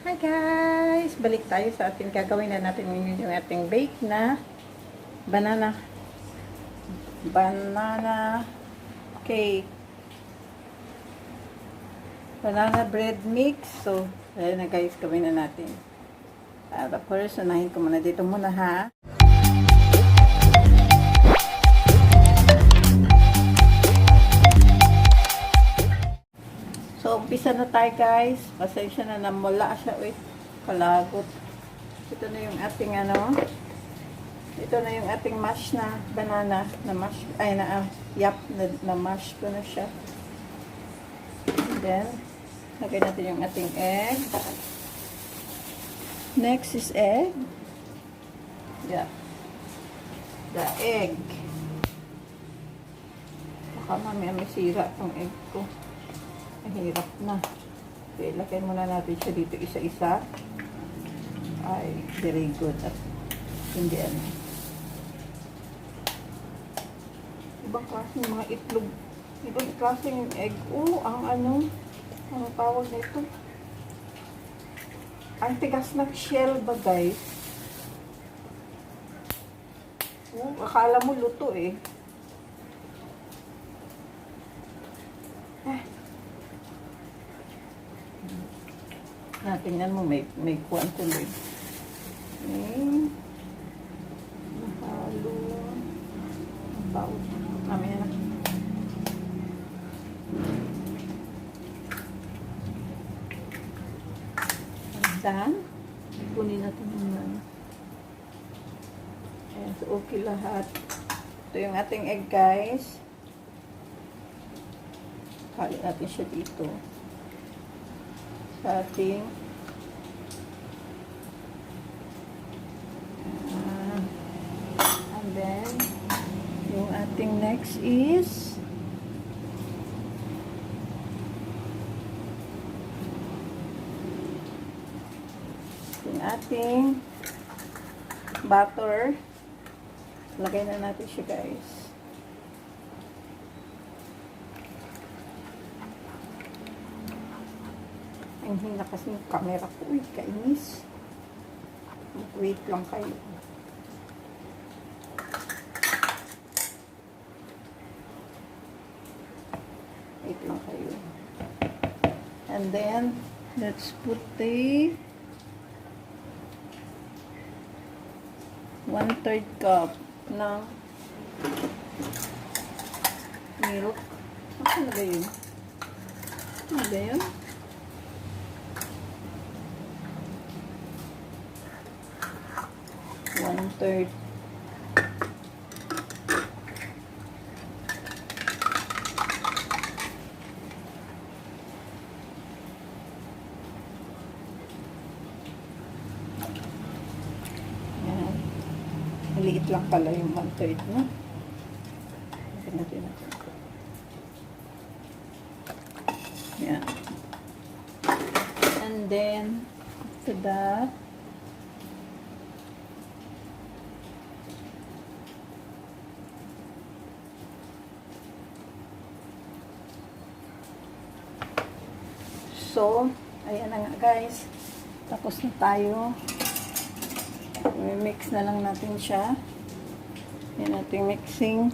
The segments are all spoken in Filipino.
Hi guys! Balik tayo sa ating gagawin na natin ngayon yung ating bake na banana cake. Banana bread mix. So, ayan na guys, gawin na natin. First, unahin ko muna dito muna ha. So, umpisa na tayo guys. Pasensya na namula siya. Uy, kalagot. Ito na yung ating ito na yung ating mash na banana. Na mash, ay na mash ko na siya. And then, lagay natin yung ating egg. Next is egg. Yeah. The egg. Baka mamaya may sira ang egg ko. Mahirap na. Okay, lagay muna natin siya dito isa-isa. Ay, very good. At hindi ibang klaseng mga itlog. Ibang klaseng egg. Ang tawag nito. Ang tigas ng shell ba, guys? Akala mo luto eh. Tingnan mo, may kuwan tuloy. Mahalo. Ang bawat. Mamaya na. Dan, kunin natin yung ayan, so okay lahat. Ito yung ating egg, guys. Kali natin siya dito. Sa ating and then yung ating next is yung ating butter. Lagay na natin siya, guys. Ang hina kasi yung camera ko. Uy, kainis. Wait lang kayo. Wait lang kayo. And then, let's put the 1/3 cup ng milk. Ano ba yun? Ano ba yun? One-third. Yan. Maliit lang pala yung 1/3, no? Natin. Yan. And then, after that, so, ayan na nga guys. Tapos na tayo. Mix na lang natin siya. Ayan natin mixing.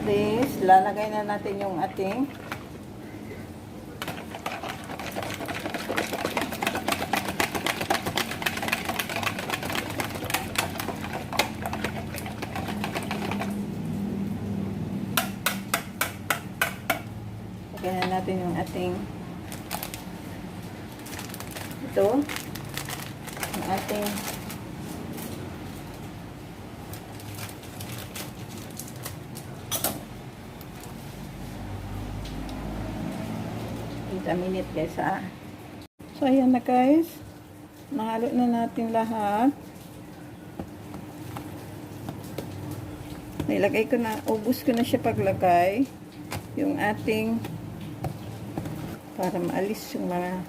This, lalagay na natin yung ating lagay na natin yung ating ito yung ating a minute guys ha. So ayan na guys, nahalo na natin lahat. Nilagay ko na, ubos ko na siya paglagay. Yung ating, para maalis yung mga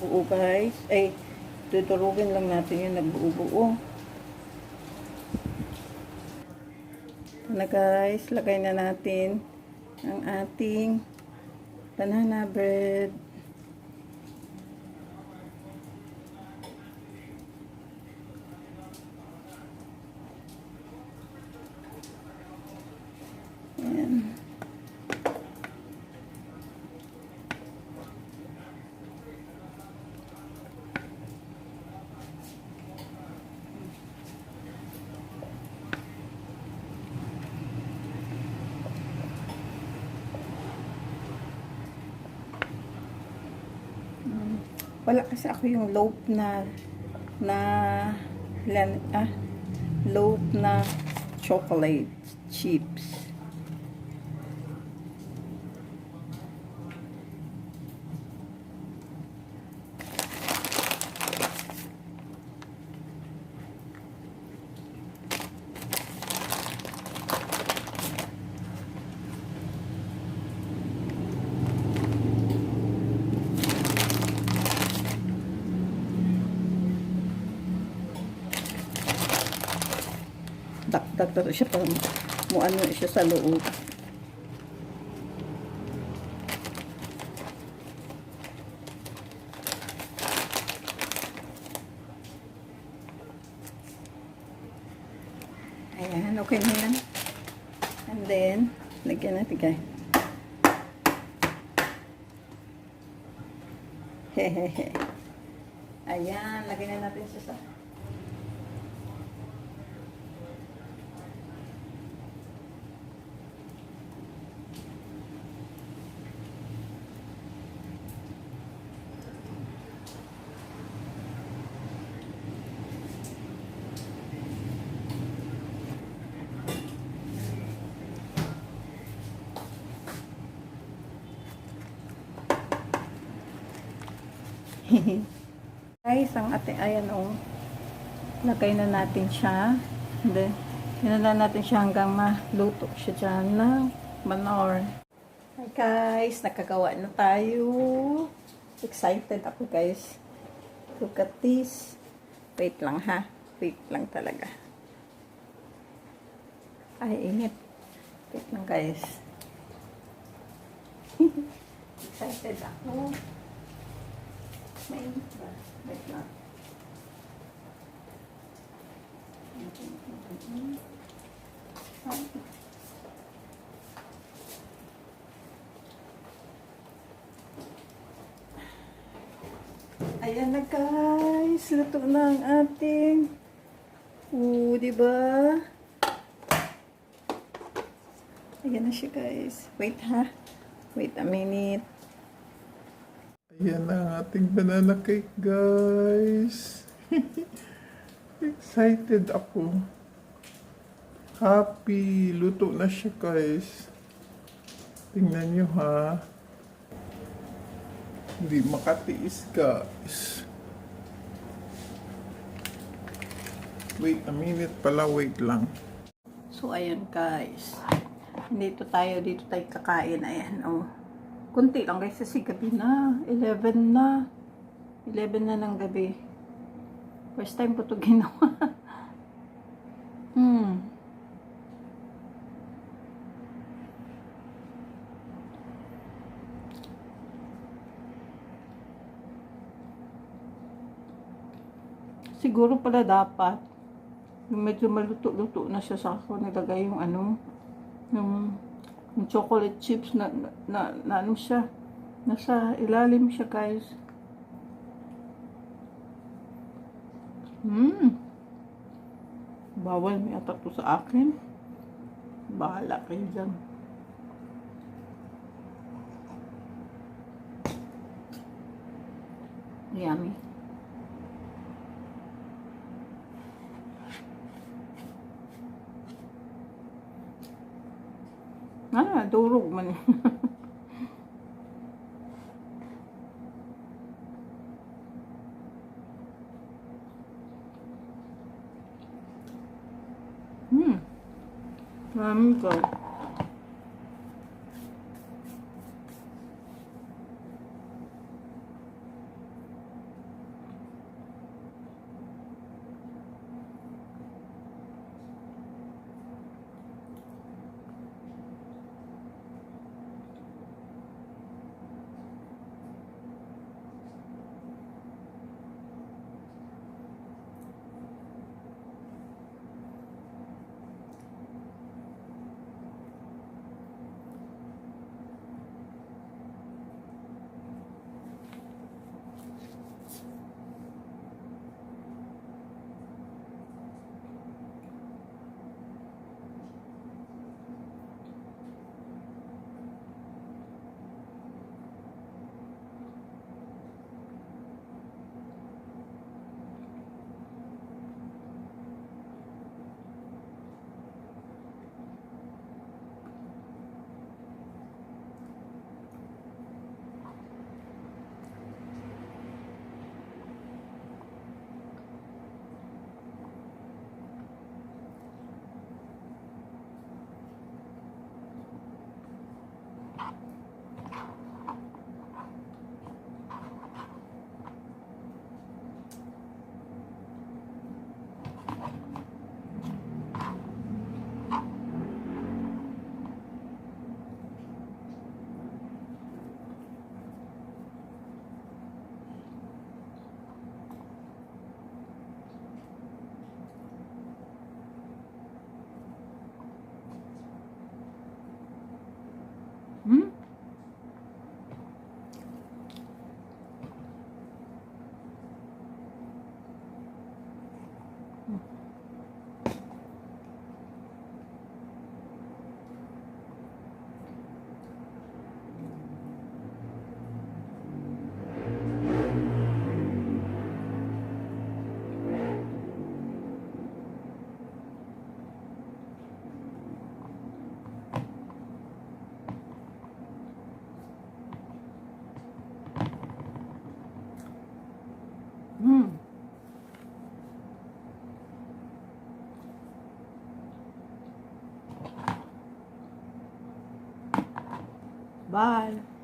buo guys. Ay, tuturugin lang natin yung nagbuo-buo. Na guys, lagay na natin ang ating banana bread. Ayan. Wala kasi ako yung loaf na loaf na chocolate chips. Dakdak na siya para mo ano siya sa loob. Ayan, okay na yan. And then, lagyan natin guys. Hehehe. Ayan, lagyan na natin siya sa guys, ang ating, ayan o, lagay na natin siya. Then, hinala natin siya hanggang maluto siya dyan ng manor. Hi guys, nakagawa na tayo. Excited ako guys. Look at this. Wait lang ha. Wait lang talaga. Ay, init. Wait lang guys. Excited ako. May init ba? Wait lang. Ayan na guys, luto na ang ating diba? Ayan na siya guys. Wait ha. Wait a minute. Ayan na ang ating banana cake, guys. Excited ako. Happy. Luto na siya, guys. Tingnan nyo, ha. Hindi makatiis, guys. Wait a minute pala. Wait lang. So, ayan guys. Dito tayo kakain. Ayan, oh. Kunti lang guys kasi gabi na. 11 na. 11 na ng gabi. First time po ito ginawa. Siguro pala dapat medyo maluto-luto na siya sa ako. Nilagay yung ano, yung chocolate chips na ano siya. Nasa ilalim siya guys. Bawal may atak to sa akin. Bahala kayo dyan. Yummy. Durog man. Maraming ko. Bye.